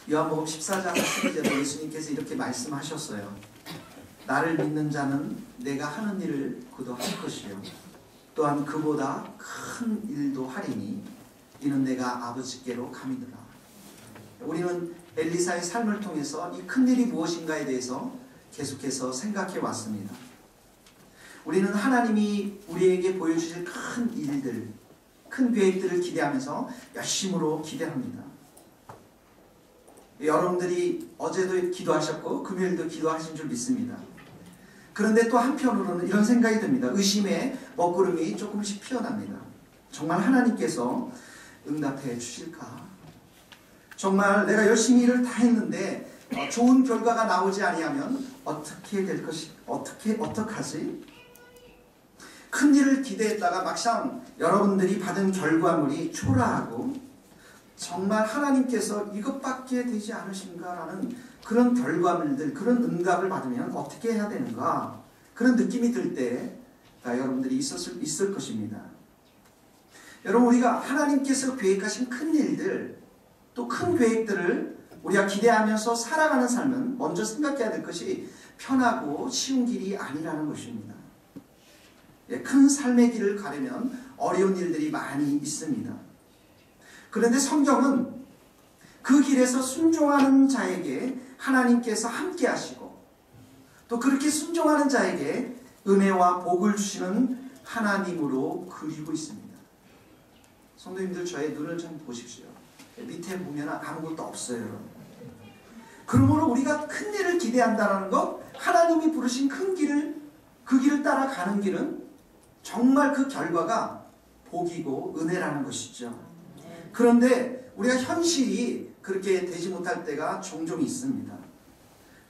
요한복음 14장 12절에 예수님께서 이렇게 말씀하셨어요. 나를 믿는 자는 내가 하는 일을 그도 할 것이요 또한 그보다 큰 일도 하리니 이는 내가 아버지께로 감이니라. 우리는 엘리사의 삶을 통해서 이 큰 일이 무엇인가에 대해서 계속해서 생각해 왔습니다. 우리는 하나님이 우리에게 보여주실 큰 일들, 큰 계획들을 기대하면서 열심으로 기대합니다. 여러분들이 어제도 기도하셨고 금요일도 기도하신 줄 믿습니다. 그런데 또 한편으로는 이런 생각이 듭니다. 의심의 먹구름이 조금씩 피어납니다. 정말 하나님께서 응답해 주실까? 정말 내가 열심히 일을 다 했는데 좋은 결과가 나오지 아니하면 어떻게 될 것이, 어떡하지? 큰 일을 기대했다가 막상 여러분들이 받은 결과물이 초라하고 정말 하나님께서 이것밖에 되지 않으신가라는 그런 결과물들, 그런 응답을 받으면 어떻게 해야 되는가? 그런 느낌이 들 때 여러분들이 있을 것입니다. 여러분, 우리가 하나님께서 계획하신 큰 일들, 또 큰 계획들을 우리가 기대하면서 살아가는 삶은 먼저 생각해야 될 것이 편하고 쉬운 길이 아니라는 것입니다. 큰 삶의 길을 가려면 어려운 일들이 많이 있습니다. 그런데 성경은 그 길에서 순종하는 자에게 하나님께서 함께 하시고 또 그렇게 순종하는 자에게 은혜와 복을 주시는 하나님으로 그리고 있습니다. 성도님들, 저의 눈을 좀 보십시오. 밑에 보면 아무것도 없어요. 그러므로 우리가 큰 일을 기대한다는 것, 하나님이 부르신 큰 길을, 그 길을 따라가는 길은 정말 그 결과가 복이고 은혜라는 것이죠. 그런데 우리가 현실이 그렇게 되지 못할 때가 종종 있습니다.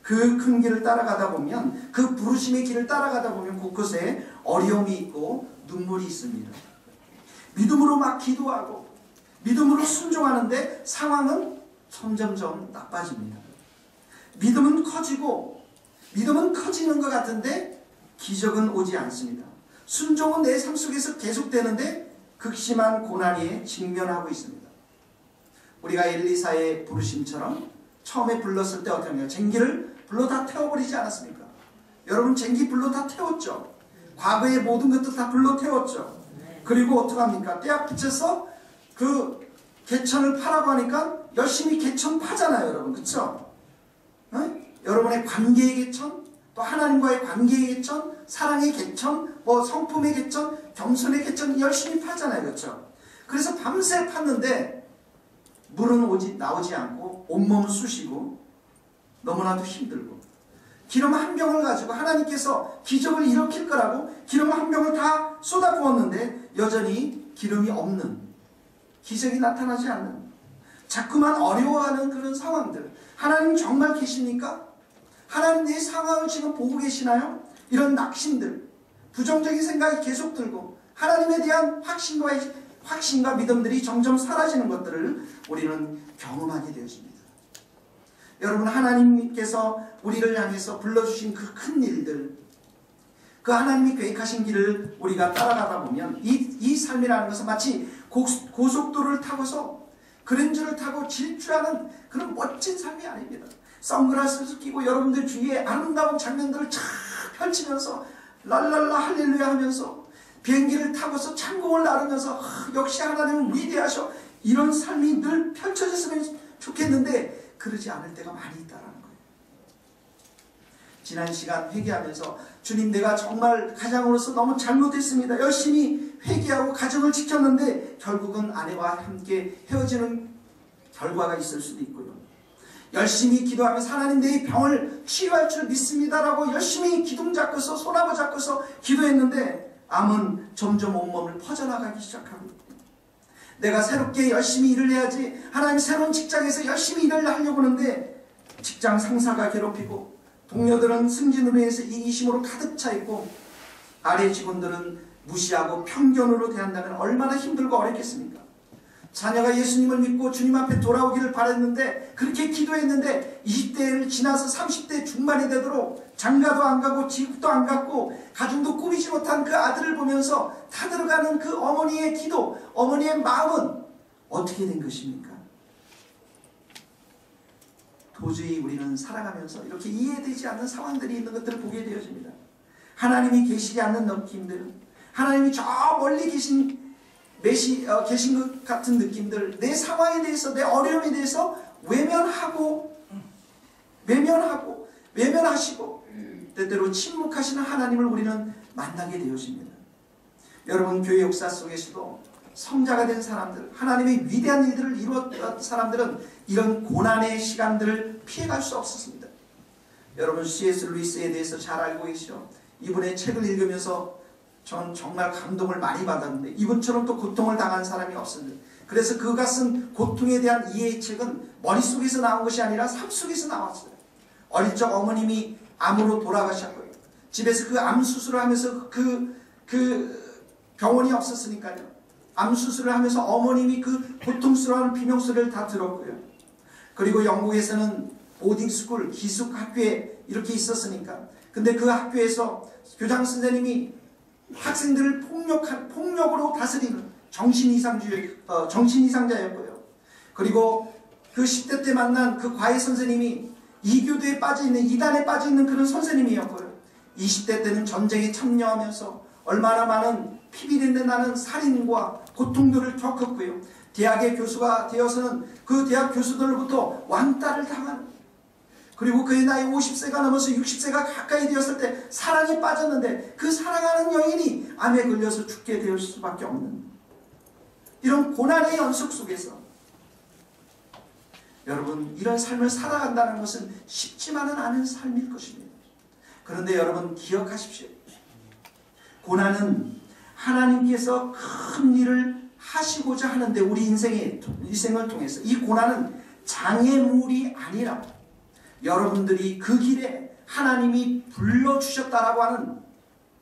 그 큰 길을 따라가다 보면, 그 부르심의 길을 따라가다 보면 곳곳에 어려움이 있고 눈물이 있습니다. 믿음으로 막 기도하고 믿음으로 순종하는데 상황은 점점점 나빠집니다. 믿음은 커지고 믿음은 커지는 것 같은데 기적은 오지 않습니다. 순종은 내 삶 속에서 계속되는데 극심한 고난에 직면하고 있습니다. 우리가 엘리사의 부르심처럼 처음에 불렀을 때 어떻게 하냐? 쟁기를 불로 다 태워버리지 않았습니까? 여러분, 쟁기 불로 다 태웠죠. 과거의 모든 것들 다 불로 태웠죠. 그리고 어떻게 합니까? 떼약 붙여서 그 개천을 파라고 하니까 열심히 개천 파잖아요, 여러분. 그쵸? 여러분의 관계의 개천, 또 하나님과의 관계의 개천, 사랑의 개천, 성품의 개천, 겸손의 개천 열심히 파잖아요. 그렇죠? 그래서 밤새 팠는데 물은 나오지 않고 온몸을 쑤시고 너무나도 힘들고 기름 한 병을 가지고 하나님께서 기적을 일으킬 거라고 기름 한 병을 다 쏟아부었는데 여전히 기름이 없는, 기적이 나타나지 않는, 자꾸만 어려워하는 그런 상황들. 하나님 정말 계십니까? 하나님 내 상황을 지금 보고 계시나요? 이런 낙심들, 부정적인 생각이 계속 들고 하나님에 대한 확신과 믿음들이 점점 사라지는 것들을 우리는 경험하게 되어집니다. 여러분, 하나님께서 우리를 향해서 불러주신 그 큰 일들, 그 하나님이 계획하신 길을 우리가 따라가다 보면 이 삶이라는 것은 마치 고속도로를 타고서 그랜저를 타고 질주하는 그런 멋진 삶이 아닙니다. 선글라스를 끼고 여러분들 주위에 아름다운 장면들을 쫙 펼치면서 랄랄라 할렐루야 하면서 비행기를 타고서 창공을 나르면서 역시 하나님은 위대하셔, 이런 삶이 늘 펼쳐졌으면 좋겠는데 그러지 않을 때가 많이 있다라는 거예요. 지난 시간 회개하면서 주님, 내가 정말 가장으로서 너무 잘못했습니다. 열심히 회개하고 가정을 지켰는데 결국은 아내와 함께 헤어지는 결과가 있을 수도 있고요. 열심히 기도하면서 하나님, 내 병을 치유할 줄 믿습니다라고 열심히 기둥 잡고서 소나무 잡고서 기도했는데 암은 점점 온몸을 퍼져나가기 시작하고, 내가 새롭게 열심히 일을 해야지, 하나님 새로운 직장에서 열심히 일을 하려고 하는데 직장 상사가 괴롭히고 동료들은 승진으로 해서 이기심으로 가득 차 있고 아래 직원들은 무시하고 편견으로 대한다면 얼마나 힘들고 어렵겠습니까? 자녀가 예수님을 믿고 주님 앞에 돌아오기를 바랬는데, 그렇게 기도했는데 20대를 지나서 30대 중반이 되도록 장가도 안 가고 지국도 안 갔고 가정도 꾸미지 못한 그 아들을 보면서 타들어가는 그 어머니의 기도, 어머니의 마음은 어떻게 된 것입니까? 도저히 우리는 살아가면서 이렇게 이해되지 않는 상황들이 있는 것들을 보게 되어집니다. 하나님이 계시지 않는 느낌들, 하나님이 저 멀리 계신 것 같은 느낌들, 내 상황에 대해서, 내 어려움에 대해서 외면하시고 때때로 침묵하시는 하나님을 우리는 만나게 되어집니다. 여러분, 교회 역사 속에서도 성자가 된 사람들, 하나님의 위대한 일들을 이루었던 사람들은 이런 고난의 시간들을 피해갈 수 없었습니다. 여러분, C.S. 루이스에 대해서 잘 알고 계시죠? 이분의 책을 읽으면서 전 정말 감동을 많이 받았는데 이분처럼 또 고통을 당한 사람이 없습니다. 그래서 그가 쓴 고통에 대한 이해의 책은 머릿속에서 나온 것이 아니라 삶 속에서 나왔어요. 어릴 적 어머님이 암으로 돌아가셨고요. 집에서 그 암 수술을 하면서 그 병원이 없었으니까요. 암 수술을 하면서 어머님이 그 고통스러운 비명소리를 다 들었고요. 그리고 영국에서는 보딩스쿨, 기숙학교에 이렇게 있었으니까. 근데 그 학교에서 교장 선생님이 학생들을 폭력으로 다스리는 정신이상자였고요. 그리고 그 10대 때 만난 그 과외 선생님이 이교도에 빠져있는, 이단에 빠져있는 그런 선생님이었고요. 20대 때는 전쟁에 참여하면서 얼마나 많은 피비린내 나는 살인과 고통들을 겪었고요. 대학의 교수가 되어서는 그 대학 교수들로부터 왕따를 당하는, 그리고 그의 나이 50세가 넘어서 60세가 가까이 되었을 때 사랑에 빠졌는데 그 사랑하는 여인이 암에 걸려서 죽게 될 수밖에 없는 이런 고난의 연속 속에서 여러분, 이런 삶을 살아간다는 것은 쉽지만은 않은 삶일 것입니다. 그런데 여러분, 기억하십시오. 고난은 하나님께서 큰 일을 하시고자 하는데 우리 인생을 통해서 이 고난은 장애물이 아니라 여러분들이 그 길에 하나님이 불러주셨다라고 하는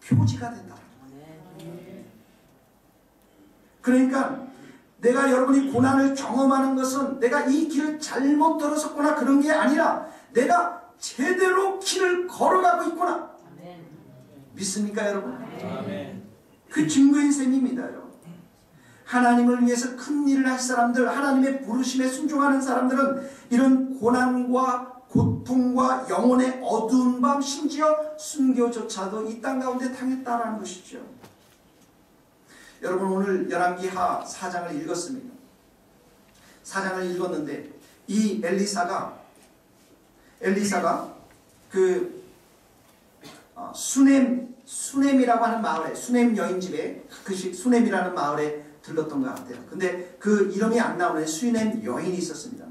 표지가 된다. 그러니까 내가 여러분이 고난을 경험하는 것은 내가 이 길을 잘못 들어섰구나 그런 게 아니라 내가 제대로 길을 걸어가고 있구나. 믿습니까 여러분? 그 증거인 셈입니다. 여러분. 하나님을 위해서 큰 일을 할 사람들, 하나님의 부르심에 순종하는 사람들은 이런 고난과 고통과 영혼의 어두운 밤, 심지어 순교조차도 이 땅 가운데 당했다라는 것이죠. 여러분, 오늘 열왕기하 4장을 읽었습니다. 4장을 읽었는데 이 엘리사가 그 수넴이라고 하는 마을에, 수넴 여인집에, 가끔씩 수넴이라는 마을에 들렀던 것 같아요. 근데 그 이름이 안 나오는 수넴 여인이 있었습니다.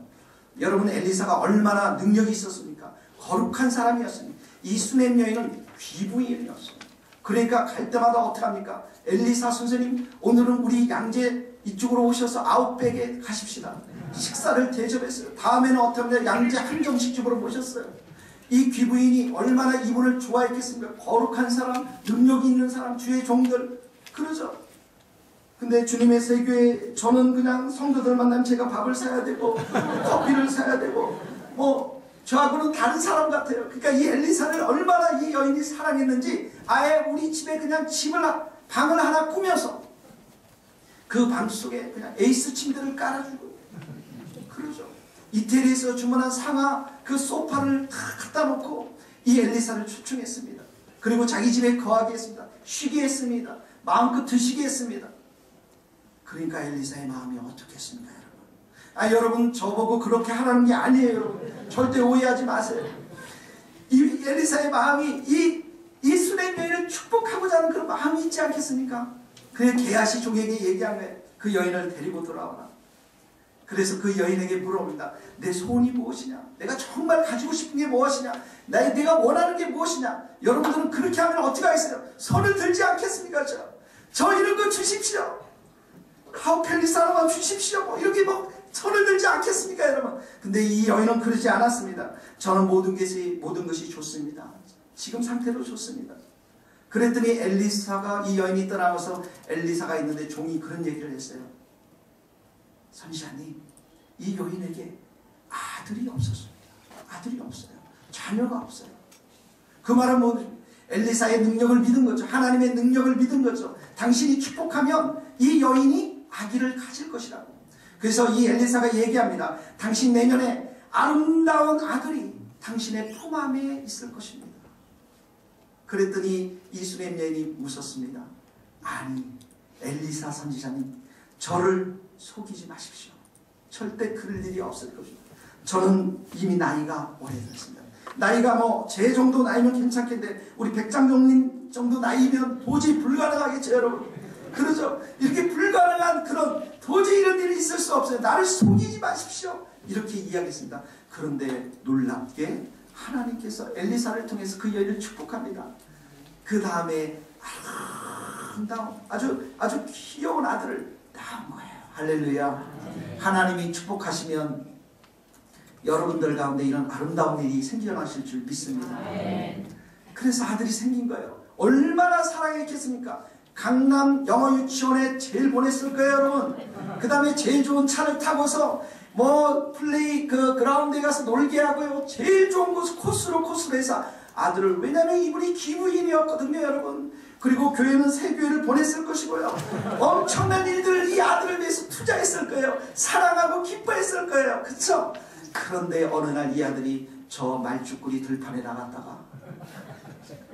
여러분, 엘리사가 얼마나 능력이 있었습니까? 거룩한 사람이었습니다. 이 수넴 여인은 귀부인이었어요. 그러니까 갈 때마다 어떻게 합니까? 엘리사 선생님, 오늘은 우리 양재 이쪽으로 오셔서 아웃백에 가십시다. 식사를 대접했어요. 다음에는 어떻게 하면 양재 한정식 집으로 모셨어요. 이 귀부인이 얼마나 이분을 좋아했겠습니까? 거룩한 사람, 능력이 있는 사람, 주의 종들, 그러죠. 근데 주님의 세교에 저는 그냥 성도들 만나면 제가 밥을 사야 되고 커피를 사야 되고 저하고는 다른 사람 같아요. 그러니까 이 엘리사를 얼마나 이 여인이 사랑했는지 아예 우리 집에 그냥 방을 하나 꾸며서 그 방 속에 그냥 에이스 침대를 깔아주고 그러죠. 이태리에서 주문한 상하 그 소파를 다 갖다 놓고 이 엘리사를 초청했습니다. 그리고 자기 집에 거하게 했습니다. 쉬게 했습니다. 마음껏 드시게 했습니다. 그러니까 엘리사의 마음이 어떻겠습니까, 여러분? 여러분, 저보고 그렇게 하라는 게 아니에요, 여러분. 절대 오해하지 마세요. 이 엘리사의 마음이 이 수넴 여인을 축복하고자 하는 그런 마음이 있지 않겠습니까? 그래서 게하시 종에게 얘기한 거예요. 그 여인을 데리고 돌아오라. 그래서 그 여인에게 물어봅니다. 내 소원이 무엇이냐? 내가 정말 가지고 싶은 게 무엇이냐? 내가 원하는 게 무엇이냐? 여러분들은 그렇게 하면 어떻게 하겠어요? 손을 들지 않겠습니까? 저 이런 거 주십시오. 하우펠리스 하나만 주십시오. 이렇게 손을 들지 않겠습니까, 여러분? 근데 이 여인은 그러지 않았습니다. 저는 모든 것이 좋습니다. 지금 상태로 좋습니다. 그랬더니 이 여인이 떠나가서 엘리사가 있는데 종이 그런 얘기를 했어요. 선지자님, 이 여인에게 아들이 없었습니다. 아들이 없어요. 자녀가 없어요. 그 말은 엘리사의 능력을 믿은 거죠. 하나님의 능력을 믿은 거죠. 당신이 축복하면 이 여인이 아기를 가질 것이라고. 그래서 이 엘리사가 얘기합니다. 당신 내년에 아름다운 아들이 당신의 품 안에 있을 것입니다. 그랬더니 이 수렘 여인이 묻었습니다. 아니 엘리사 선지자님, 저를 속이지 마십시오. 절대 그럴 일이 없을 것입니다. 저는 이미 나이가 오래됐습니다. 나이가 뭐 제 정도 나이면 괜찮겠는데 우리 백장동님 정도 나이면 도저히 불가능하겠죠 여러분. 그러죠. 이렇게 불가능한 그런 도저히 이런 일이 있을 수 없어요. 나를 속이지 마십시오. 이렇게 이야기했습니다. 그런데 놀랍게 하나님께서 엘리사를 통해서 그 여인을 축복합니다. 그 다음에 아름다운 아주 귀여운 아들을 낳은 거예요. 할렐루야. 하나님이 축복하시면 여러분들 가운데 이런 아름다운 일이 생겨나실 줄 믿습니다. 그래서 아들이 생긴 거예요. 얼마나 사랑했겠습니까? 강남 영어 유치원에 제일 보냈을 거예요 여러분. 그 다음에 제일 좋은 차를 타고서 뭐 플레이 그 그라운드에 가서 놀게 하고요. 제일 좋은 곳 코스로 해서 아들을, 왜냐하면 이분이 기부인이었거든요 여러분. 그리고 교회는 새 교회를 보냈을 것이고요. 엄청난 일들을 이 아들을 위해서 투자했을 거예요. 사랑하고 기뻐했을 거예요. 그쵸? 그런데 어느 날 이 아들이 저 말죽거리 들판에 나갔다가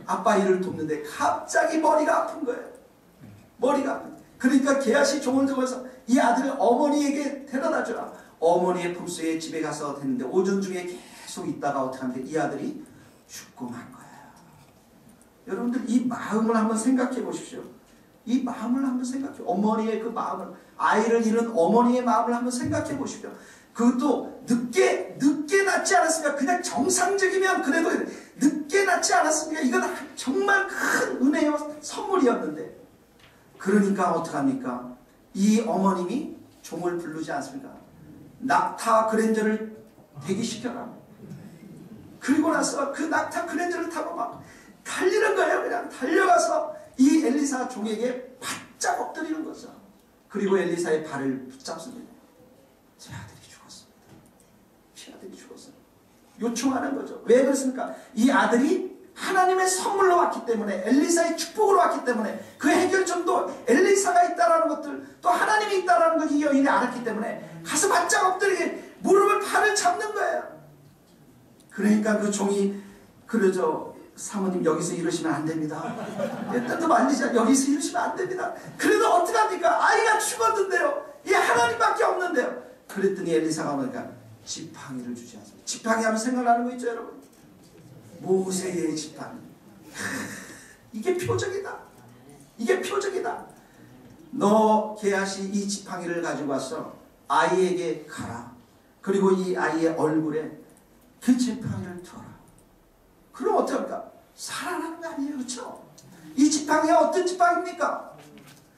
아빠 일을 돕는데 갑자기 머리가 아픈 거예요. 머리가 아픈. 그러니까 게하시 종을 적어서 이 아들을 어머니에게 데려다 주라. 어머니의 품속에 집에 가서 됐는데 오전 중에 계속 있다가 어떻게 하는데 이 아들이 죽고 만 거예요. 여러분들 이 마음을 한번 생각해 보십시오. 이 마음을 한번 생각해. 어머니의 그 마음을, 아이를 잃은 어머니의 마음을 한번 생각해 보십시오. 그것도 늦게 낳지 않았습니까? 그냥 정상적이면 그래도 늦게 낳지 않았습니까? 이건 정말 큰 은혜요 선물이었는데. 그러니까 어떡합니까? 이 어머님이 종을 부르지 않습니까? 낙타 그랜저를 대기시켜라. 그리고 나서 그 낙타 그랜저를 타고 막 달리는 거예요. 그냥 달려가서 이 엘리사 종에게 바짝 엎드리는 거죠. 그리고 엘리사의 발을 붙잡습니다. 제 아들이 죽었습니다. 제 아들이 죽었어요. 요청하는 거죠. 왜 그렇습니까? 이 아들이 하나님의 선물로 왔기 때문에, 엘리사의 축복으로 왔기 때문에, 그 해결점도 엘리사가 있다라는 것들, 또 하나님이 있다라는 걸 이 여인이 알았기 때문에 가서 바짝 엎드리게 무릎을 발을 잡는 거예요. 그러니까 그 종이 그러죠. 사모님 여기서 이러시면 안 됩니다. 일단도 말리자. 여기서 이러시면 안 됩니다. 그래도 어떡합니까? 아이가 죽었는데요. 이 하나님밖에 없는데요. 그랬더니 엘리사가 오니까 지팡이를 주지 않습니다. 지팡이 하면 생각나는 거 있죠 여러분? 모세의 지팡이. 이게 표적이다. 이게 표적이다. 너 게하시 이 지팡이를 가지고 와서 아이에게 가라. 그리고 이 아이의 얼굴에 그 지팡이를 둬라. 그럼 어떡합니까? 살아나는 거 아니에요. 그렇죠? 이 지팡이가 어떤 지팡이입니까?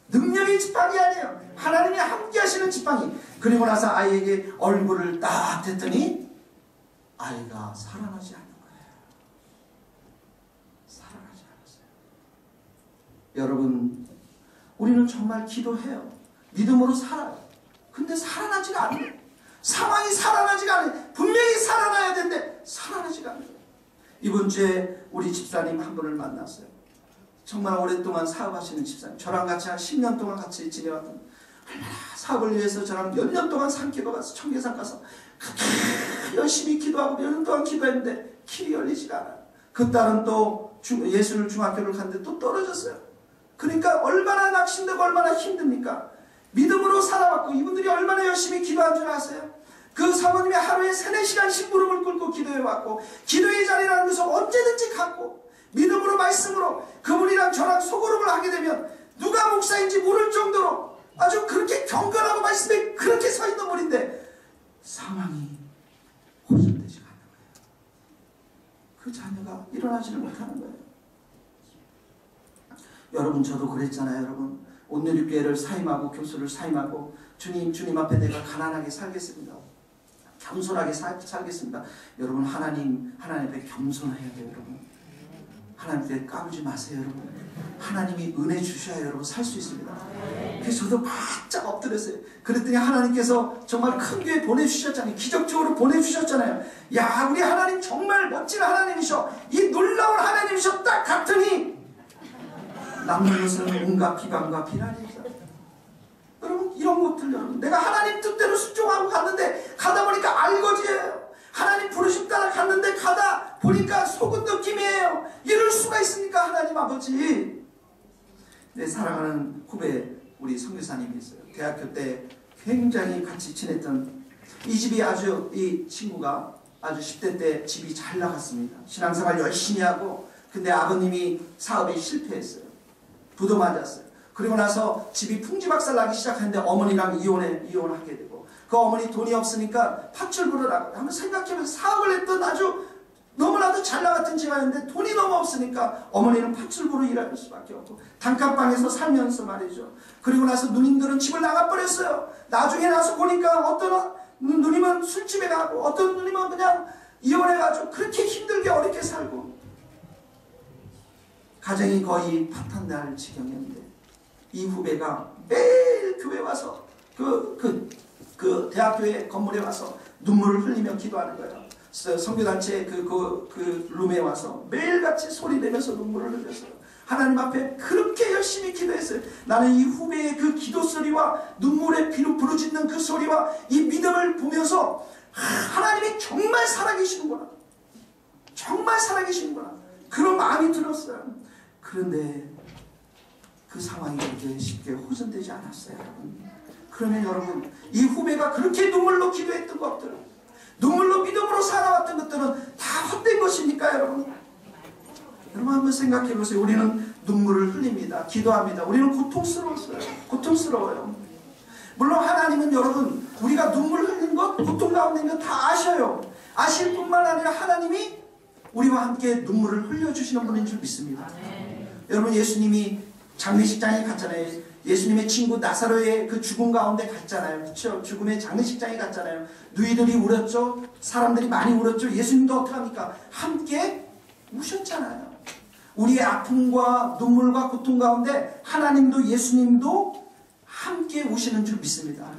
능력의 지팡이 아니에요. 하나님이 함께 하시는 지팡이. 그리고 나서 아이에게 얼굴을 딱 댔더니 아이가 살아나지 않는 거예요. 살아나지 않았어요. 여러분, 우리는 정말 기도해요. 믿음으로 살아요. 근데 살아나지가 않아요. 상황이 살아나지가 않아요. 분명히 살아나야 되는데 살아나지가 않아요. 이번 주에 우리 집사님 한 분을 만났어요. 정말 오랫동안 사업하시는 집사님. 저랑 같이 한 10년 동안 같이 지내왔던, 얼마나 사업을 위해서 저랑 몇 년 동안 산기도 가서 청계산 가서 열심히 기도하고 몇 년 동안 기도했는데 길이 열리지가 않아요. 그 딸은 또 예술 중학교를 갔는데 또 떨어졌어요. 그러니까 얼마나 낙심되고 얼마나 힘듭니까? 믿음으로 살아왔고, 이분들이 얼마나 열심히 기도한 줄 아세요? 그 사모님이 하루에 3-4시간씩 무릎을 꿇고 기도해왔고, 기도의 자리라는 것을 언제든지 갖고 믿음으로 말씀으로 그분이랑 저랑 소그룹을 하게 되면 누가 목사인지 모를 정도로 아주 그렇게 경건하고 말씀에 그렇게 서 있는 분인데 상황이 호전되지 않는 거예요. 그 자녀가 일어나지를 못하는 거예요. 여러분, 저도 그랬잖아요. 여러분, 온누리교회를 사임하고 교수를 사임하고 주님 앞에 내가 가난하게 살겠습니다. 겸손하게 살겠습니다. 여러분, 하나님 앞에 겸손해야 돼요. 여러분, 하나님 앞에 까부지 마세요. 여러분, 하나님이 은혜 주셔야 여러분 살 수 있습니다. 그래서 저도 바짝 엎드렸어요. 그랬더니 하나님께서 정말 큰 교회 보내주셨잖아요. 기적적으로 보내주셨잖아요. 야, 우리 하나님 정말 멋진 하나님이셔. 이 놀라운 하나님이셔. 딱 갔더니 남는 것은 온갖 비방과 비난이죠. 여러분, 이런 것들, 여러분, 내가 하나님 뜻대로 순종하고 갔는데 가다 보니까 알거지예요. 보니까 속은 느낌이에요. 이럴 수가 있습니까? 하나님 아버지. 내 사랑하는 후배 우리 선교사님이 있어요. 대학교 때 굉장히 같이 지냈던 이 집이 아주, 이 친구가 아주 10대 때 집이 잘 나갔습니다. 신앙생활 열심히 하고, 근데 아버님이 사업에 실패했어요. 부도 맞았어요. 그리고 나서 집이 풍지박살 나기 시작했는데 어머니랑 이혼하게 되고, 그 어머니 돈이 없으니까 파출부를 한번 생각해보면 사업을 했던 아주 너무나도 잘 나갔던 집안인데 돈이 너무 없으니까 어머니는 파출부로 일할 수밖에 없고 단칸방에서 살면서 말이죠. 그리고 나서 누님들은 집을 나가버렸어요. 나중에 나서 보니까 어떤 누님은 술집에 가고 어떤 누님은 그냥 이혼해가지고 그렇게 힘들게 어렵게 살고 가정이 거의 파탄날 지경이었는데 이 후배가 매일 교회 와서 그 대학교의 건물에 와서 눈물을 흘리며 기도하는 거예요. 선교단체 그 룸에 와서 매일같이 소리 내면서 눈물을 흘렸어요. 하나님 앞에 그렇게 열심히 기도했어요. 나는 이 후배의 그 기도 소리와 눈물의 피로 부르짖는 그 소리와 이 믿음을 보면서 하나님이 정말 살아계시는구나. 정말 살아계시는구나. 그런 마음이 들었어요. 그런데 그 상황이 그렇게 쉽게 호전되지 않았어요, 여러분. 그러면 여러분, 이 후배가 그렇게 눈물로 기도했던 것들, 눈물로 믿음으로 살아왔던 것들은 다 헛된 것입니까, 여러분? 여러분 한번 생각해 보세요. 우리는 눈물을 흘립니다. 기도합니다. 우리는 고통스러워요. 물론 하나님은 여러분, 우리가 눈물 흘린 것, 고통 가운데 있는 것 다 아셔요. 아실 뿐만 아니라 하나님이 우리와 함께 눈물을 흘려주시는 분인 줄 믿습니다. 여러분, 예수님이 장례식장에 갔잖아요. 예수님의 친구 나사로의 그 죽음 가운데 갔잖아요. 그렇죠? 죽음의 장례식장에 갔잖아요. 누이들이 울었죠. 사람들이 많이 울었죠. 예수님도 어떡합니까? 함께 우셨잖아요. 우리의 아픔과 눈물과 고통 가운데 하나님도 예수님도 함께 우시는 줄 믿습니다.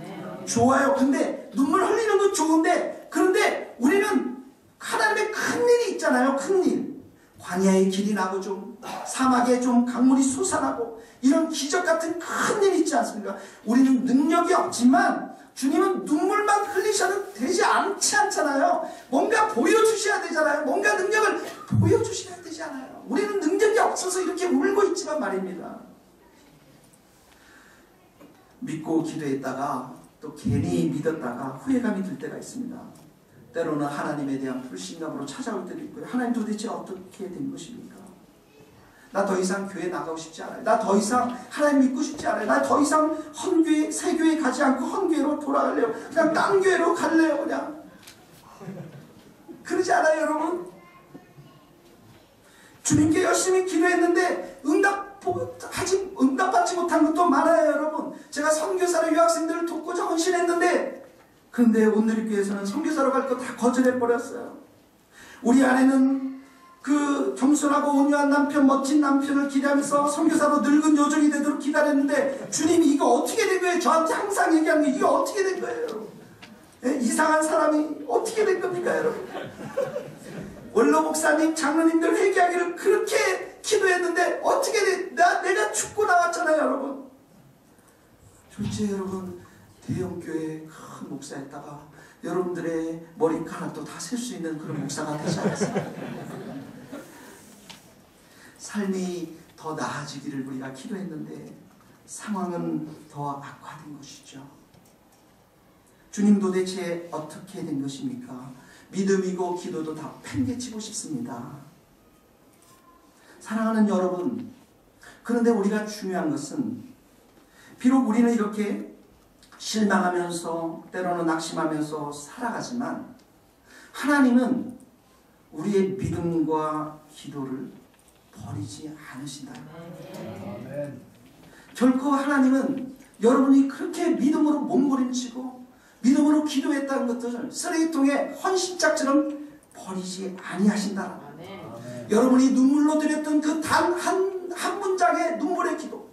좋아요. 근데 눈물 흘리는 건 좋은데, 그런데 우리는 하나님의 큰 일이 있잖아요. 큰 일. 광야의 길이 나고 좀 사막에 좀 강물이 솟아나고 이런 기적 같은 큰 일이 있지 않습니까? 우리는 능력이 없지만 주님은 눈물만 흘리셔도 되지 않잖아요. 뭔가 보여주셔야 되잖아요. 뭔가 능력을 보여주셔야 되잖아요. 우리는 능력이 없어서 이렇게 울고 있지만 말입니다. 믿고 기도했다가 또 괜히 믿었다가 후회감이 들 때가 있습니다. 때로는 하나님에 대한 불신감으로 찾아올 때도 있고요. 하나님 도대체 어떻게 된 것입니까? 나 더 이상 교회 나가고 싶지 않아요. 나 더 이상 하나님 믿고 싶지 않아요. 나 더 이상 헌교회, 새교회 가지 않고 헌교회로 돌아갈래요. 그냥 딴 교회로 갈래요. 그냥. 그러지 않아요, 여러분? 주님께 열심히 기도했는데 응답받지 못한 것도 많아요, 여러분. 제가 선교사로 유학생들을 돕고자 헌신했는데 그런데 온누리교회에서는 선교사로 갈 거 다 거절해버렸어요. 우리 아내는 그 겸손하고 온유한 남편, 멋진 남편을 기대하면서 선교사로 늙은 요정이 되도록 기다렸는데 주님이 이거 어떻게 된 거예요? 저한테 항상 얘기하는 게 이게 어떻게 된 거예요, 여러분? 예? 이상한 사람이 어떻게 된 겁니까, 여러분? 원로 목사님, 장로님들 회개하기를 그렇게 기도했는데 어떻게 돼? 내가 죽고 나왔잖아요, 여러분. 졸지에 여러분, 대형교회 큰 목사였다가 여러분들의 머리카락도 다 셀 수 있는 그런 목사가 되지 않았습니까? 삶이 더 나아지기를 우리가 기도했는데 상황은 더 악화된 것이죠. 주님 도대체 어떻게 된 것입니까? 믿음이고 기도도 다 팽개치고 싶습니다. 사랑하는 여러분, 그런데 우리가 중요한 것은 비록 우리는 이렇게 실망하면서 때로는 낙심하면서 살아가지만 하나님은 우리의 믿음과 기도를 버리지 않으신다. 결코 하나님은 여러분이 그렇게 믿음으로 몸부림치고 믿음으로 기도했다는 것들을 쓰레기통에 헌신짝처럼 버리지 아니하신다. 여러분이 눈물로 드렸던 그 단 한 문장의 눈물의 기도,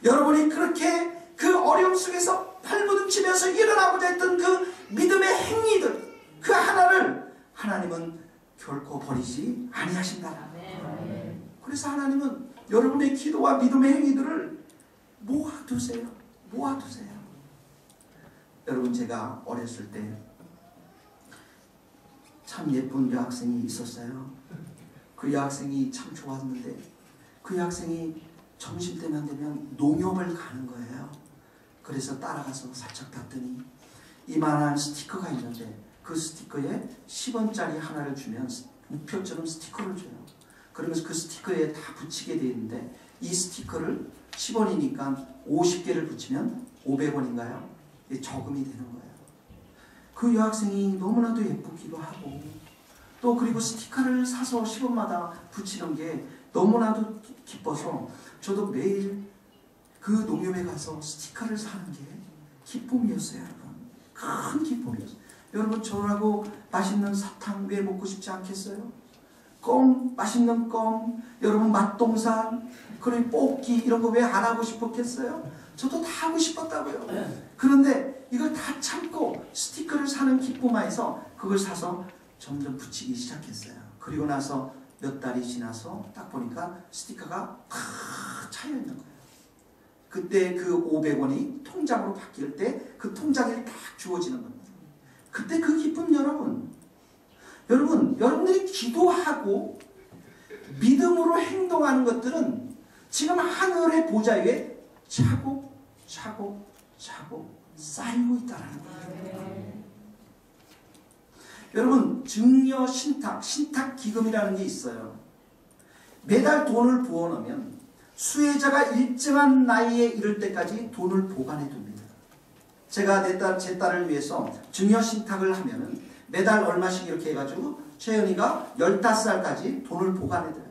여러분이 그렇게 그 어려움 속에서 발부둥치면서 일어나고자 했던 그 믿음의 행위들, 그 하나를 하나님은 결코 버리지 아니하신다. 그래서 하나님은 여러분의 기도와 믿음의 행위들을 모아두세요. 여러분, 제가 어렸을 때 참 예쁜 여학생이 있었어요. 그 여학생이 참 좋았는데 그 여학생이 점심때만 되면 농협을 가는 거예요. 그래서 따라가서 살짝 봤더니 이만한 스티커가 있는데 그 스티커에 10원짜리 하나를 주면 우표처럼 스티커를 줘요. 그러면서 그 스티커에 다 붙이게 되어 있는데 이 스티커를 10원이니까 50개를 붙이면 500원인가요? 저금이 되는 거예요. 그 여학생이 너무나도 예쁘기도 하고 또 그리고 스티커를 사서 10원마다 붙이는 게 너무나도 기뻐서 저도 매일 그 농협에 가서 스티커를 사는 게 기쁨이었어요. 여러분. 큰 기쁨이었어요. 여러분 저라고 맛있는 사탕 왜 먹고 싶지 않겠어요? 껌, 맛있는 껌, 여러분 맛동산, 그리고 뽑기 이런 거 왜 안 하고 싶었겠어요? 저도 다 하고 싶었다고요. 그런데 이걸 다 참고 스티커를 사는 기쁨 안에서 그걸 사서 점점 붙이기 시작했어요. 그리고 나서 몇 달이 지나서 딱 보니까 스티커가 다 차여있는 거예요. 그때 그 500원이 통장으로 바뀔 때 그 통장에 딱 주어지는 겁니다. 그때 그 기쁨 여러분들이 기도하고 믿음으로 행동하는 것들은 지금 하늘의 보좌 위에 차곡차곡 쌓이고 있다는 거예요. 여러분 증여 신탁 기금이라는 게 있어요. 매달 돈을 부어놓으면 수혜자가 일정한 나이에 이를 때까지 돈을 보관해 둡니다. 제가 제 딸을 위해서 증여 신탁을 하면은 매달 얼마씩 이렇게 해가지고 채연이가 15살까지 돈을 보관해 둬요.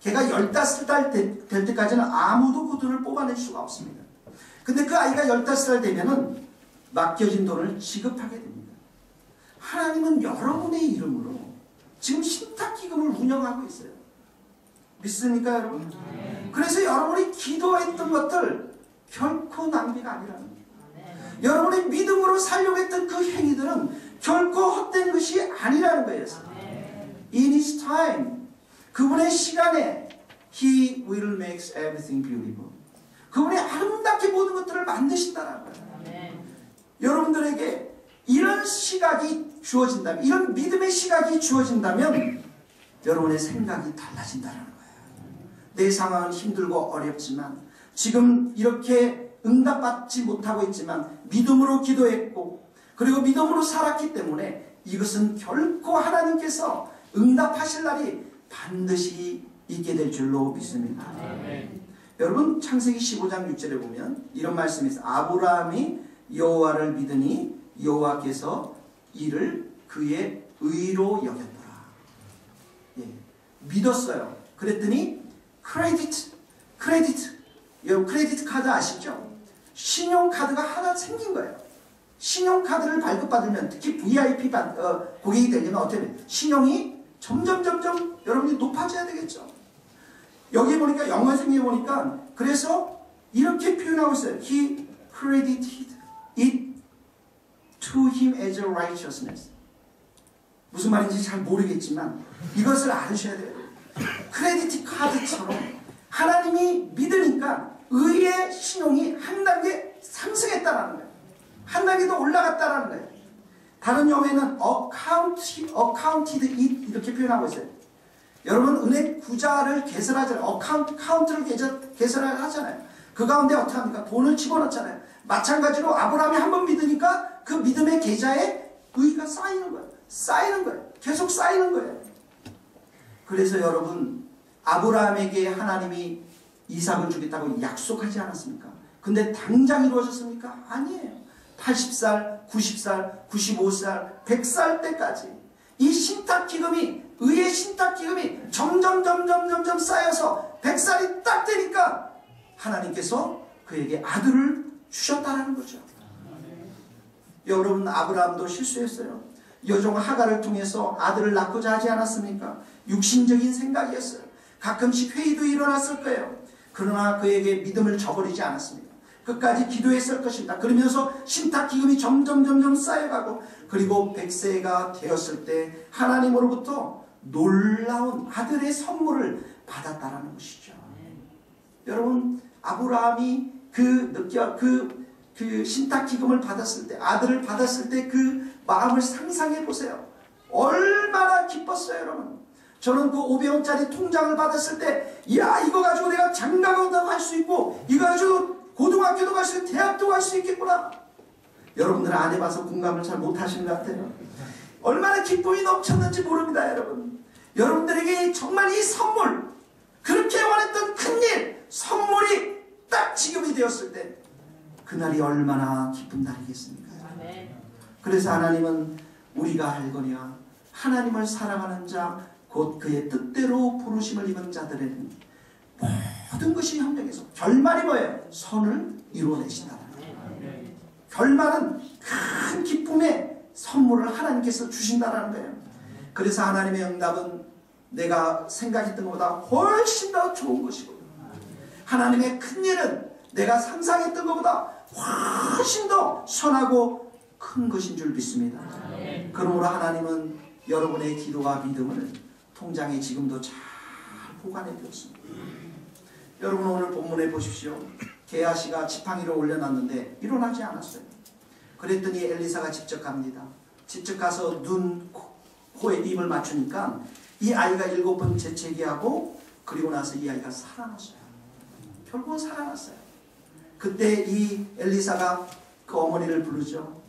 걔가 15살 될 때까지는 아무도 그 돈을 뽑아낼 수가 없습니다. 근데 그 아이가 15살 되면은 맡겨진 돈을 지급하게 됩니다. 하나님은 여러분의 이름으로 지금 신탁기금을 운영하고 있어요. 믿습니까 여러분? 그래서 여러분이 기도했던 것들 결코 낭비가 아니라는 거예요. 여러분이 믿음으로 살려고 했던 그 행위들은 결코 헛된 것이 아니라는 거예요. In His time, 그분의 시간에 He will make everything beautiful. 그분이 아름답게 모든 것들을 만드신다는 거예요. 여러분들에게 이런 시각이 주어진다면, 이런 믿음의 시각이 주어진다면 여러분의 생각이 달라진다는 거예요. 내 상황은 힘들고 어렵지만 지금 이렇게 응답받지 못하고 있지만 믿음으로 기도했고 그리고 믿음으로 살았기 때문에 이것은 결코 하나님께서 응답하실 날이 반드시 있게 될 줄로 믿습니다. 여러분 창세기 15장 6절에 보면 이런 말씀이 있어요. 아브라함이 여호와를 믿으니 여호와께서 이를 그의 의로 여겼더라. 예, 믿었어요. 그랬더니 여러분 크레디트 카드 아시죠? 신용카드가 하나 생긴 거예요. 신용카드를 발급받으면 특히 VIP 고객이 되려면 어떻게 돼요? 신용이 점점 여러분이 높아져야 되겠죠. 여기 보니까 영어 성경에 보니까 그래서 이렇게 표현하고 있어요. He credited it to him as a righteousness. 무슨 말인지 잘 모르겠지만 이것을 알으셔야 돼요. 크레디트 카드처럼 하나님이 믿으니까 의의 신용이 한 단계 상승했다라는 거예요. 한 단계 더 올라갔다라는 거예요. 다른 영어에는 accounted it 이렇게 표현하고 있어요. 여러분 은행 구자를 개설하잖아요. 카운트를 개설을 하잖아요. 그 가운데 어떻게 합니까? 돈을 집어넣잖아요. 마찬가지로 아브라함이 한번 믿으니까 그 믿음의 계좌에 의가 쌓이는 거예요. 계속 쌓이는 거예요. 그래서 여러분 아브라함에게 하나님이 이삭을 주겠다고 약속하지 않았습니까? 근데 당장 이루어졌습니까? 아니에요. 80살, 90살, 95살, 100살 때까지 이 신탁기금이 의의 신탁기금이 점점 쌓여서 100살이 딱 되니까 하나님께서 그에게 아들을 주셨다라는 거죠. 여러분 아브라함도 실수했어요. 여종 하갈을 통해서 아들을 낳고자 하지 않았습니까? 육신적인 생각이었어요. 가끔씩 회의도 일어났을 거예요. 그러나 그에게 믿음을 저버리지 않았습니다. 끝까지 기도했을 것입니다. 그러면서 신탁기금이 점점 쌓여가고 그리고 100세가 되었을 때 하나님으로부터 놀라운 아들의 선물을 받았다라는 것이죠. 여러분 아브라함이 그 신탁기금을 받았을 때 아들을 받았을 때 그 마음을 상상해 보세요. 얼마나 기뻤어요, 여러분. 저는 그 500원짜리 통장을 받았을 때, 야, 이거 가지고 내가 장가도 갈 수 있고, 이거 가지고 고등학교도 갈 수 있고, 대학도 갈 수 있겠구나. 여러분들은 안 해봐서 공감을 잘 못하시는 것 같아요. 얼마나 기쁨이 넘쳤는지 모릅니다, 여러분. 여러분들에게 정말 이 선물, 그렇게 원했던 큰일, 선물이 딱 지급이 되었을 때, 그날이 얼마나 기쁜 날이겠습니까? 그래서 하나님은 우리가 알거니와 하나님을 사랑하는 자, 곧 그의 뜻대로 부르심을 입은 자들에는 모든 것이 협력해서 결말이 뭐예요? 선을 이루어내신다. 결말은 큰 기쁨의 선물을 하나님께서 주신다는 거예요. 그래서 하나님의 응답은 내가 생각했던 것보다 훨씬 더 좋은 것이고, 하나님의 큰일은 내가 상상했던 것보다 훨씬 더 선하고 큰 것인 줄 믿습니다. 그러므로 하나님은 여러분의 기도와 믿음을 통장에 지금도 잘 보관해 두었습니다. 여러분, 오늘 본문에 보십시오. 게하시가 지팡이를 올려놨는데 일어나지 않았어요. 그랬더니 엘리사가 직접 갑니다. 직접 가서 눈, 코에 입을 맞추니까 이 아이가 7번 재채기하고, 그리고 나서 이 아이가 살아났어요. 결국은 살아났어요. 그때 이 엘리사가 그 어머니를 부르죠.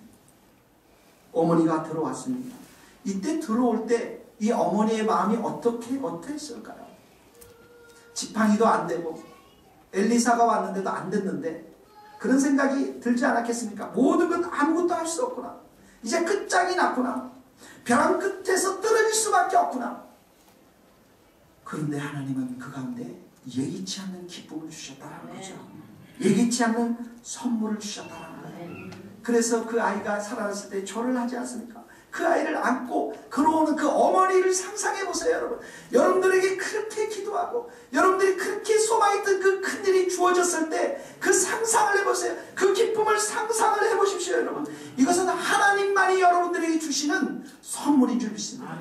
어머니가 들어왔습니다. 이때 들어올 때 이 어머니의 마음이 어땠을까요? 지팡이도 안 되고 엘리사가 왔는데도 안 됐는데 그런 생각이 들지 않았겠습니까? 모든 건 아무것도 할 수 없구나. 이제 끝장이 났구나. 벼랑 끝에서 떨어질 수밖에 없구나. 그런데 하나님은 그 가운데 예기치 않는 기쁨을 주셨다는 거죠. 예기치 않는 선물을 주셨다는 거예요. 그래서 그 아이가 살아났을 때 절을 하지 않습니까? 그 아이를 안고 걸어오는 그 어머니를 상상해 보세요, 여러분. 여러분들에게 그렇게 기도하고 여러분들이 그렇게 소망했던 그 큰일이 주어졌을 때 그 상상을 해보세요. 그 기쁨을 상상을 해보십시오, 여러분. 이것은 하나님만이 여러분들에게 주시는 선물인 줄 믿습니다.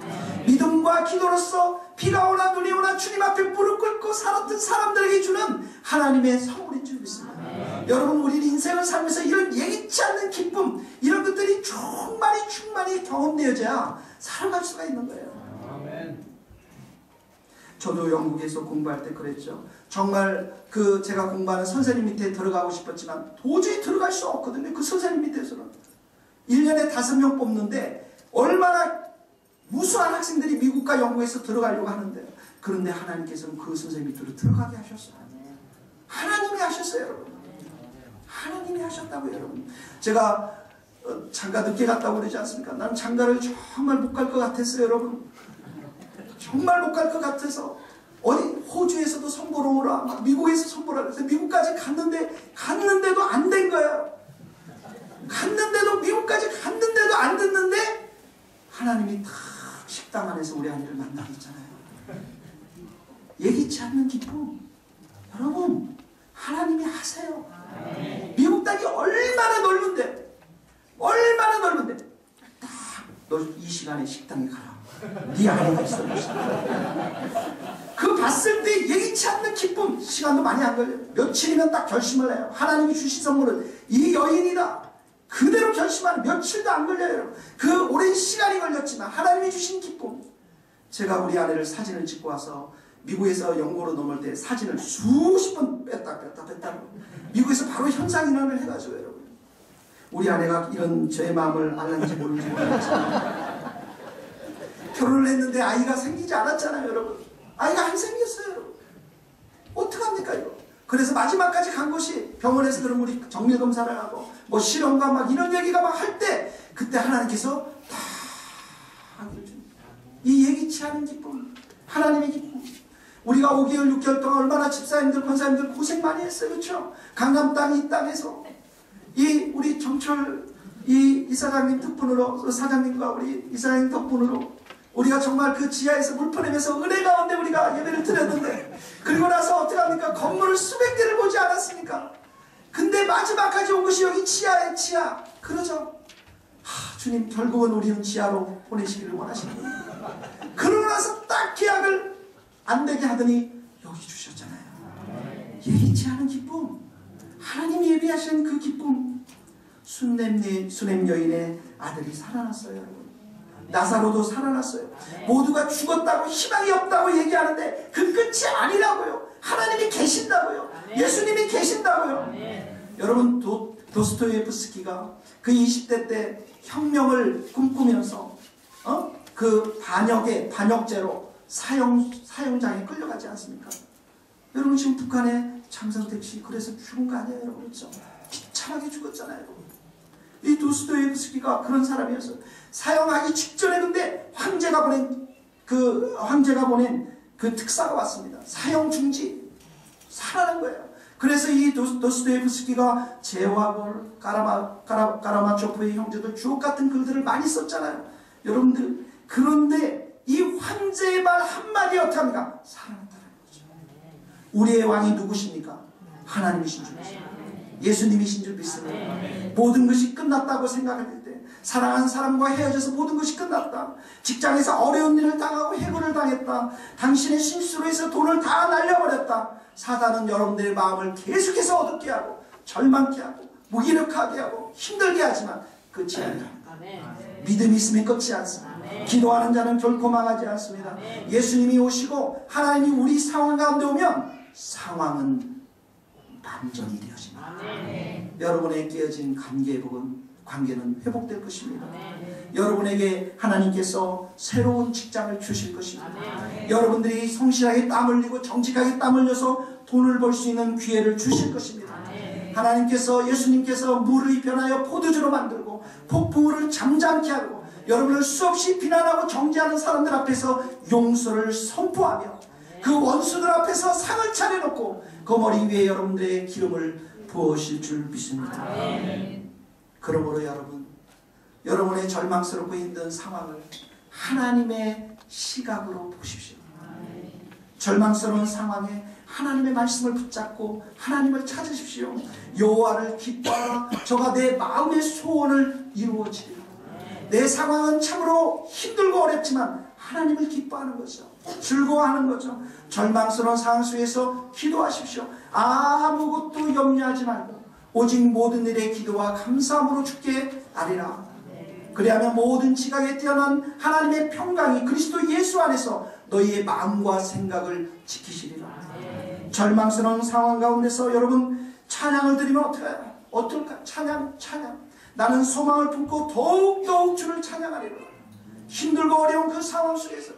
믿음과 기도로서 비가 오나 눈이 오나 주님 앞에 무릎 꿇고 살았던 사람들에게 주는 하나님의 선물인 줄 믿습니다. 여러분, 우리 인생을 살면서 이런 예기치 않는 기쁨, 이런 것들이 충만히 경험되어져야 살아갈 수가 있는 거예요. 아멘. 저도 영국에서 공부할 때 그랬죠. 정말 그 제가 공부하는 선생님 밑에 들어가고 싶었지만 도저히 들어갈 수 없거든요. 그 선생님 밑에서는 1년에 5명 뽑는데 얼마나 무수한 학생들이 미국과 영국에서 들어가려고 하는데요. 그런데 하나님께서는 그 선생님 밑으로 들어가게 하셨어요. 하나님이 하셨어요, 여러분. 하나님이 하셨다고요, 여러분. 제가 장가 늦게 갔다고 그러지 않습니까? 난 장가를 정말 못 갈 것 같았어요, 여러분. 정말 못 갈 것 같아서 어디 호주에서도 선보러 오라, 막 미국에서 선보라 그래서 미국까지 갔는데도 안 된 거예요. 미국까지 갔는데도 안 됐는데 하나님이 다 식당 안에서 우리 아내를 만나게 했잖아요. 예기치 않는 기쁨. 여러분, 하나님이 하세요. 미국 땅이 얼마나 넓은데 딱 너 이 시간에 식당에 가라. 네 아내가 있어. 그 봤을 때 예기치 않는 기쁨. 시간도 많이 안 걸려요. 며칠이면 딱 결심을 해요. 하나님이 주신 선물은 이 여인이다. 그대로 결심하는 며칠도 안 걸려요. 그 오랜 시간이 걸렸지만 하나님이 주신 기쁨. 제가 우리 아내를 사진을 찍고 와서 미국에서 영국으로 넘을 때 사진을 수십 번 뺐다 미국에서 바로 현상인화를 해가지고, 여러분, 우리 아내가 이런 저의 마음을 알는지 모르는지 모르겠지만 결혼을 했는데 아이가 생기지 않았잖아요, 여러분. 아이가 안 생겼어요, 여러분. 어떡합니까 이거. 그래서 마지막까지 간 곳이 병원에서 그럼 우리 정밀검사를 하고 뭐 실험과 막 이런 얘기가 막 할 때 그때 하나님께서 다 이 예기치 않은 기쁨, 하나님의 기쁨. 우리가 5개월 6개월 동안 얼마나 집사님들 권사님들 고생 많이 했어요, 그렇죠? 강남 땅이 이 땅에서 이 우리 정철 이 이사장님 덕분으로, 사장님과 우리 이사장님 덕분으로 우리가 정말 그 지하에서 물 퍼내면서 은혜 가운데 우리가 예배를 드렸는데, 그리고 나서 어떻게 합니까? 건물을 수백 개를 보지 않았습니까? 근데 마지막까지 온 것이 여기 지하에 지하. 그러죠? 주님, 결국은 우리는 지하로 보내시기를 원하십니다. 그러고 나서 딱 계약을 안 되게 하더니 여기 주셨잖아요. 예기치 않은 기쁨. 하나님이 예비하신 그 기쁨. 수냄 여인의 아들이 살아났어요, 여러분. 나사로도 살아났어요. 모두가 죽었다고 희망이 없다고 얘기하는데 그 끝이 아니라고요. 하나님이 계신다고요. 예수님이 계신다고요. 여러분, 도스토예프스키가 그 20대 때 혁명을 꿈꾸면서 그 반역죄로 사형장에 끌려가지 않습니까? 여러분, 지금 북한의 장성택 씨 그래서 죽은 거 아니에요, 여러분? 그렇죠? 비참하게 죽었잖아요, 여러분. 이 도스토예프스키가 그런 사람이었어요. 사형하기 직전에 근데 황제가 보낸 그 특사가 왔습니다. 사형 중지. 살아난 거예요. 그래서 이 도스토예프스키가 제와볼, 까라마초프의 형제들 주옥 같은 글들을 많이 썼잖아요. 여러분들, 그런데 이 황제의 말 한마디에 어떻게 합니까? 살아났다는 거죠. 우리의 왕이 누구십니까? 하나님이신 줄 믿습니다. 예수님이신 줄 믿습니다. 모든 것이 끝났다고 생각할 때, 사랑하는 사람과 헤어져서 모든 것이 끝났다. 직장에서 어려운 일을 당하고 해고를 당했다. 당신의 실수로 해서 돈을 다 날려버렸다. 사단은 여러분들의 마음을 계속해서 어둡게 하고 절망케 하고 무기력하게 하고 힘들게 하지만 끝이 아니다. 믿음이 있으면 끝이 않습니다. 기도하는 자는 결코 망하지 않습니다. 예수님이 오시고 하나님이 우리 상황 가운데 오면 상황은 반전이 되어집니다. 여러분의 깨어진 관계는 회복될 것입니다. 여러분에게 하나님께서 새로운 직장을 주실 것입니다. 여러분들이 성실하게 땀 흘리고 정직하게 땀 흘려서 돈을 벌 수 있는 기회를 주실 것입니다. 하나님께서, 예수님께서 물을 변하여 포도주로 만들고 폭풍우를 잠잠케 하고 여러분을 수없이 비난하고 정죄하는 사람들 앞에서 용서를 선포하며 그 원수들 앞에서 상을 차려놓고 그 머리 위에 여러분들의 기름을 부으실 줄 믿습니다. 그러므로 여러분의 절망스럽고 힘든 상황을 하나님의 시각으로 보십시오. 절망스러운 상황에 하나님의 말씀을 붙잡고 하나님을 찾으십시오. 여호와를 기뻐하라. 저가 내 마음의 소원을 이루어지리라. 내 상황은 참으로 힘들고 어렵지만 하나님을 기뻐하는 거죠. 즐거워하는 거죠. 절망스러운 상황 속에서 기도하십시오. 아무것도 염려하지 말고 오직 모든 일에 기도와 감사함으로 주께 아뢰라. 그리하면 모든 지각에 뛰어난 하나님의 평강이 그리스도 예수 안에서 너희의 마음과 생각을 지키시리라. 절망스러운 상황 가운데서 여러분 찬양을 드리면 어떨까? 찬양. 나는 소망을 품고 더욱 주를 찬양하리라. 힘들고 어려운 그 상황 속에서,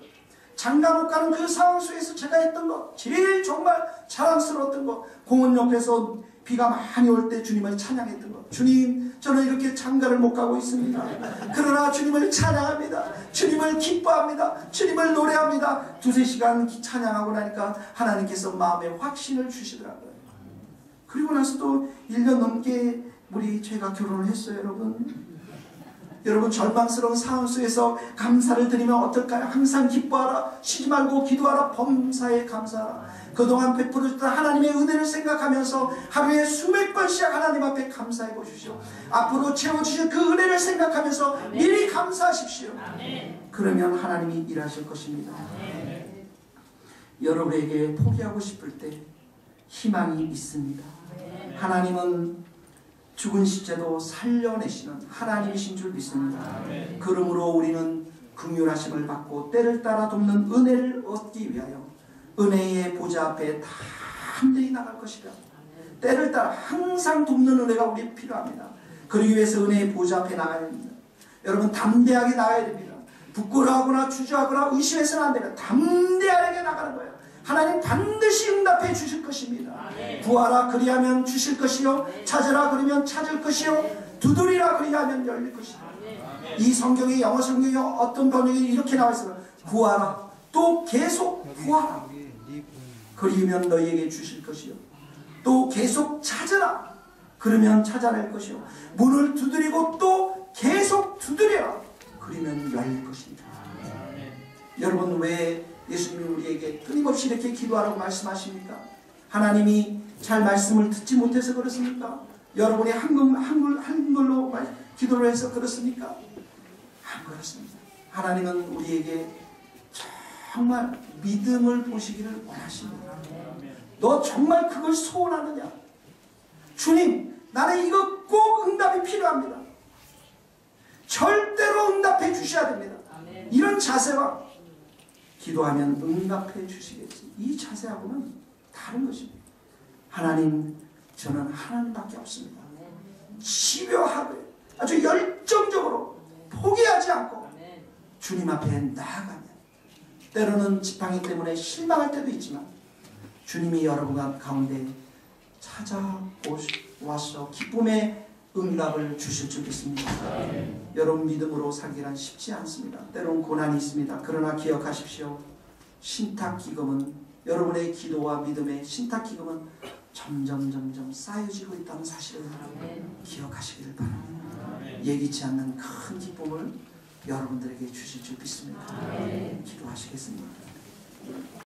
장가 못 가는 그 상황 속에서 제가 했던 것, 제일 정말 자랑스러웠던 것, 공원 옆에서 비가 많이 올 때 주님을 찬양했던 것. 주님, 저는 이렇게 장가를 못 가고 있습니다. 그러나 주님을 찬양합니다. 주님을 기뻐합니다. 주님을 노래합니다. 2-3시간 찬양하고 나니까 하나님께서 마음에 확신을 주시더라고요. 그리고 나서도 1년 넘게 제가 결혼을 했어요, 여러분. 여러분, 절망스러운 상황 속에서 감사를 드리면 어떨까요? 항상 기뻐하라. 쉬지 말고 기도하라. 범사에 감사하라. 그동안 베풀어줬던 하나님의 은혜를 생각하면서 하루에 수백 번씩 하나님 앞에 감사해 보십시오. 앞으로 채워주실 그 은혜를 생각하면서 미리 감사하십시오. 그러면 하나님이 일하실 것입니다. 여러분에게 포기하고 싶을 때 희망이 있습니다. 하나님은 죽은 시체도 살려내시는 하나님이신 줄 믿습니다. 그러므로 우리는 긍휼하심을 받고 때를 따라 돕는 은혜를 얻기 위하여 은혜의 보좌 앞에 담대히 나갈 것이다. 때를 따라 항상 돕는 은혜가 우리 필요합니다. 그러기 위해서 은혜의 보좌 앞에 나가야 됩니다. 여러분, 담대하게 나가야 됩니다. 부끄러워하거나 주저하거나 의심해서는 안 됩니다. 담대하게 나가는 거예요. 하나님 반드시 응답해 주실 것입니다. 구하라 그리하면 주실 것이요, 찾으라 그러면 찾을 것이요, 두드리라 그리하면 열릴 것이다. 이 성경의 영어 성경에 어떤 번역이 이렇게 나와 있어요. 구하라, 또 계속 구하라 그리면 너희에게 주실 것이요, 또 계속 찾으라 그러면 찾아낼 것이요, 문을 두드리고 또 계속 두드려라 그러면 열릴 것입니다. 여러분, 왜 예수님이 우리에게 끊임없이 이렇게 기도하라고 말씀하십니까? 하나님이 잘 말씀을 듣지 못해서 그렇습니까? 여러분이 한글로 기도를 해서 그렇습니까? 안 그렇습니다. 하나님은 우리에게 정말 믿음을 보시기를 원하십니다. 너 정말 그걸 소원하느냐? 주님, 나는 이거 꼭 응답이 필요합니다. 절대로 응답해 주셔야 됩니다. 이런 자세와 기도하면 응답해 주시겠지. 이 자세하고는 다른 것입니다. 하나님, 저는 하나님밖에 없습니다. 집요하게 아주 열정적으로 포기하지 않고 주님 앞에 나아가면 때로는 지팡이 때문에 실망할 때도 있지만 주님이 여러분 가운데 찾아와서 기쁨의 응답을 주실 줄 믿습니다. 여러분 믿음으로 살기란 쉽지 않습니다. 때로는 고난이 있습니다. 그러나 기억하십시오. 신탁기금은 여러분의 기도와 믿음의 신탁기금은 점점 쌓여지고 있다는 사실을 기억하시기를 바랍니다. 예기치 않는 큰 기쁨을 여러분들에게 주실 줄 믿습니다. 기도하시겠습니다.